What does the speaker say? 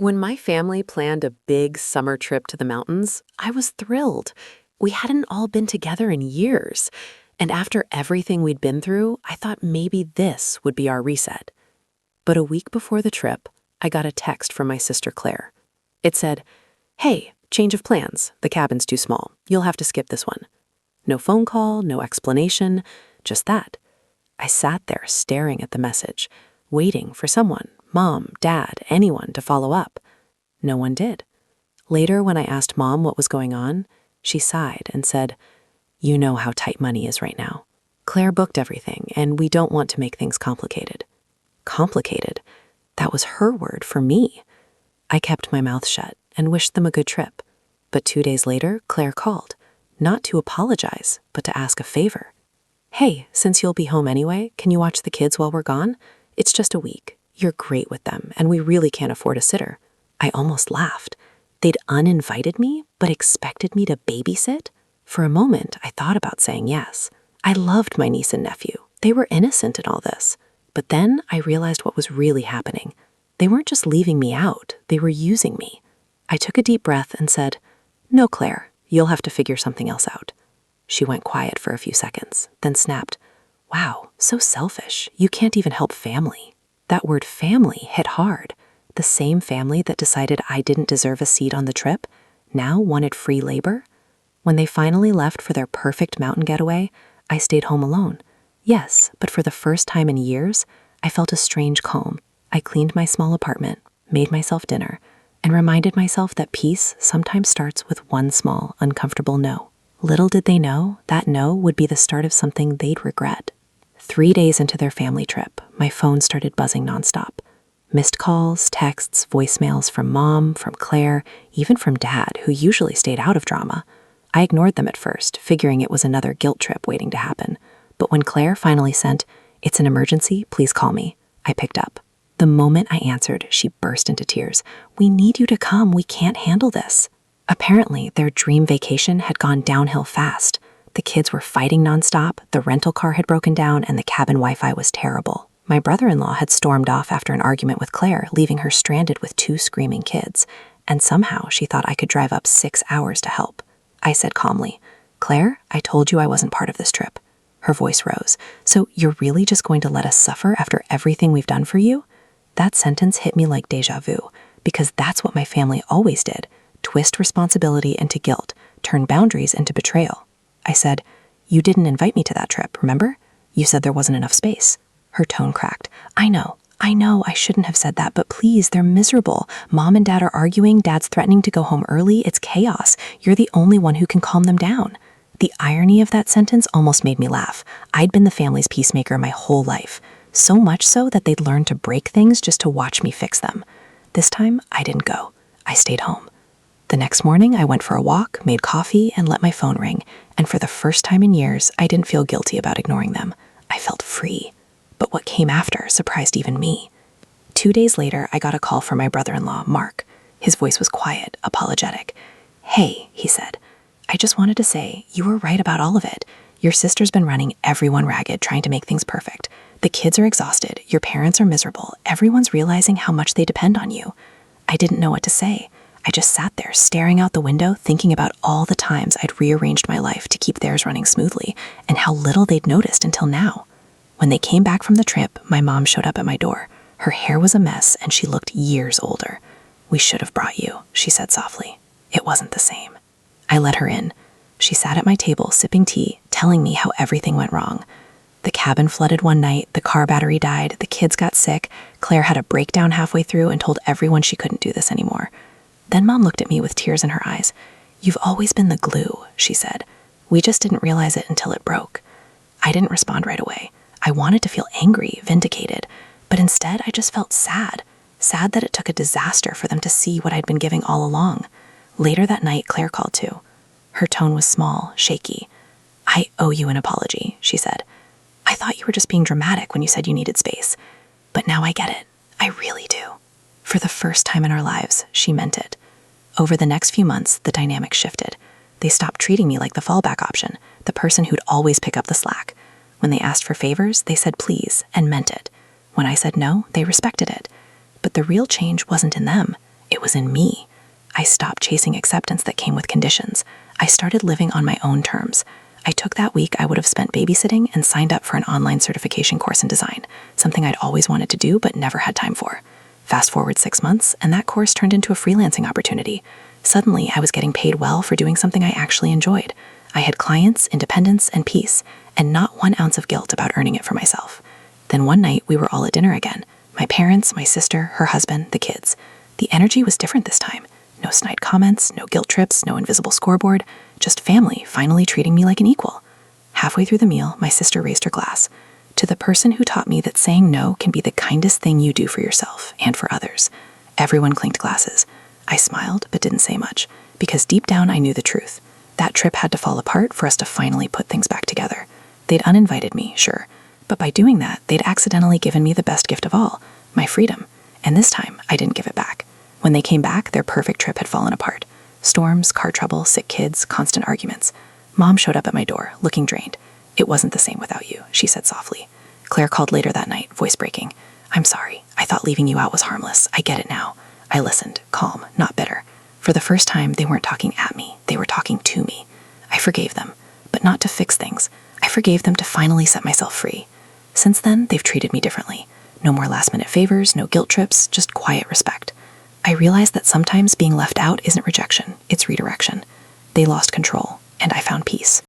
When my family planned a big summer trip to the mountains, I was thrilled. We hadn't all been together in years. And after everything we'd been through, I thought maybe this would be our reset. But a week before the trip, I got a text from my sister Claire. It said, "Hey, change of plans. The cabin's too small. You'll have to skip this one." No phone call, no explanation, just that. I sat there staring at the message, waiting for someone, mom, dad, anyone to follow up. No one did. Later, when I asked Mom what was going on, she sighed and said, "You know how tight money is right now. Claire booked everything, and we don't want to make things complicated." Complicated? That was her word for me. I kept my mouth shut and wished them a good trip. But 2 days later, Claire called, not to apologize, but to ask a favor. "Hey, since you'll be home anyway, can you watch the kids while we're gone? It's just a week. You're great with them, and we really can't afford a sitter." I almost laughed. They'd uninvited me, but expected me to babysit? For a moment, I thought about saying yes. I loved my niece and nephew. They were innocent in all this. But then I realized what was really happening. They weren't just leaving me out, they were using me. I took a deep breath and said, "No, Claire, you'll have to figure something else out." She went quiet for a few seconds, then snapped, "Wow, so selfish. You can't even help family." That word family hit hard. The same family that decided I didn't deserve a seat on the trip now wanted free labor. When they finally left for their perfect mountain getaway, I stayed home alone. Yes, but for the first time in years, I felt a strange calm. I cleaned my small apartment, made myself dinner, and reminded myself that peace sometimes starts with one small, uncomfortable no. Little did they know that no would be the start of something they'd regret. 3 days into their family trip, my phone started buzzing nonstop. Missed calls, texts, voicemails from Mom, from Claire, even from Dad, who usually stayed out of drama. I ignored them at first, figuring it was another guilt trip waiting to happen. But when Claire finally sent, "It's an emergency, please call me," I picked up. The moment I answered, she burst into tears. "We need you to come. We can't handle this." Apparently, their dream vacation had gone downhill fast. The kids were fighting nonstop, the rental car had broken down, and the cabin Wi-Fi was terrible. My brother-in-law had stormed off after an argument with Claire, leaving her stranded with 2 screaming kids. And somehow she thought I could drive up 6 hours to help. I said calmly, "Claire, I told you I wasn't part of this trip." Her voice rose. "So you're really just going to let us suffer after everything we've done for you?" That sentence hit me like deja vu, because that's what my family always did. Twist responsibility into guilt, turn boundaries into betrayal. I said, "You didn't invite me to that trip, remember? You said there wasn't enough space." Her tone cracked. I know, I shouldn't have said that, but please, they're miserable. Mom and Dad are arguing, Dad's threatening to go home early, it's chaos. You're the only one who can calm them down." The irony of that sentence almost made me laugh. I'd been the family's peacemaker my whole life, so much so that they'd learned to break things just to watch me fix them. This time, I didn't go. I stayed home. The next morning, I went for a walk, made coffee, and let my phone ring, and for the first time in years, I didn't feel guilty about ignoring them. I felt free. But what came after surprised even me. 2 days later, I got a call from my brother-in-law, Mark. His voice was quiet, apologetic. "Hey," he said, "I just wanted to say, you were right about all of it. Your sister's been running everyone ragged, trying to make things perfect. The kids are exhausted, your parents are miserable, everyone's realizing how much they depend on you." I didn't know what to say. I just sat there, staring out the window, thinking about all the times I'd rearranged my life to keep theirs running smoothly, and how little they'd noticed until now. When they came back from the trip, my mom showed up at my door. Her hair was a mess, and she looked years older. "We should have brought you," she said softly. It wasn't the same. I let her in. She sat at my table, sipping tea, telling me how everything went wrong. The cabin flooded one night, the car battery died, the kids got sick, Claire had a breakdown halfway through and told everyone she couldn't do this anymore. Then Mom looked at me with tears in her eyes. "You've always been the glue," she said. "We just didn't realize it until it broke." I didn't respond right away. I wanted to feel angry, vindicated, but instead I just felt sad. Sad that it took a disaster for them to see what I'd been giving all along. Later that night, Claire called too. Her tone was small, shaky. "I owe you an apology," she said. "I thought you were just being dramatic when you said you needed space. But now I get it. I really do." For the first time in our lives, she meant it. Over the next few months, the dynamic shifted. They stopped treating me like the fallback option, the person who'd always pick up the slack. When they asked for favors, they said please and meant it. When I said no, they respected it. But the real change wasn't in them. It was in me. I stopped chasing acceptance that came with conditions. I started living on my own terms. I took that week I would have spent babysitting and signed up for an online certification course in design, something I'd always wanted to do but never had time for. Fast forward 6 months, and that course turned into a freelancing opportunity. Suddenly, I was getting paid well for doing something I actually enjoyed. I had clients, independence, and peace, and not 1 ounce of guilt about earning it for myself. Then one night, we were all at dinner again. My parents, my sister, her husband, the kids. The energy was different this time. No snide comments, no guilt trips, no invisible scoreboard, just family finally treating me like an equal. Halfway through the meal, my sister raised her glass. To the person who taught me that saying no can be the kindest thing you do for yourself and for others. Everyone clinked glasses. I smiled, but didn't say much, because deep down I knew the truth. That trip had to fall apart for us to finally put things back together. They'd uninvited me, sure, but by doing that, they'd accidentally given me the best gift of all, my freedom. And this time, I didn't give it back. When they came back, their perfect trip had fallen apart. Storms, car trouble, sick kids, constant arguments. Mom showed up at my door, looking drained. "It wasn't the same without you," she said softly. Claire called later that night, voice breaking. "I'm sorry. I thought leaving you out was harmless. I get it now." I listened, calm, not bitter. For the first time, they weren't talking at me. They were talking to me. I forgave them, but not to fix things. I forgave them to finally set myself free. Since then, they've treated me differently. No more last-minute favors, no guilt trips, just quiet respect. I realized that sometimes being left out isn't rejection, it's redirection. They lost control, and I found peace.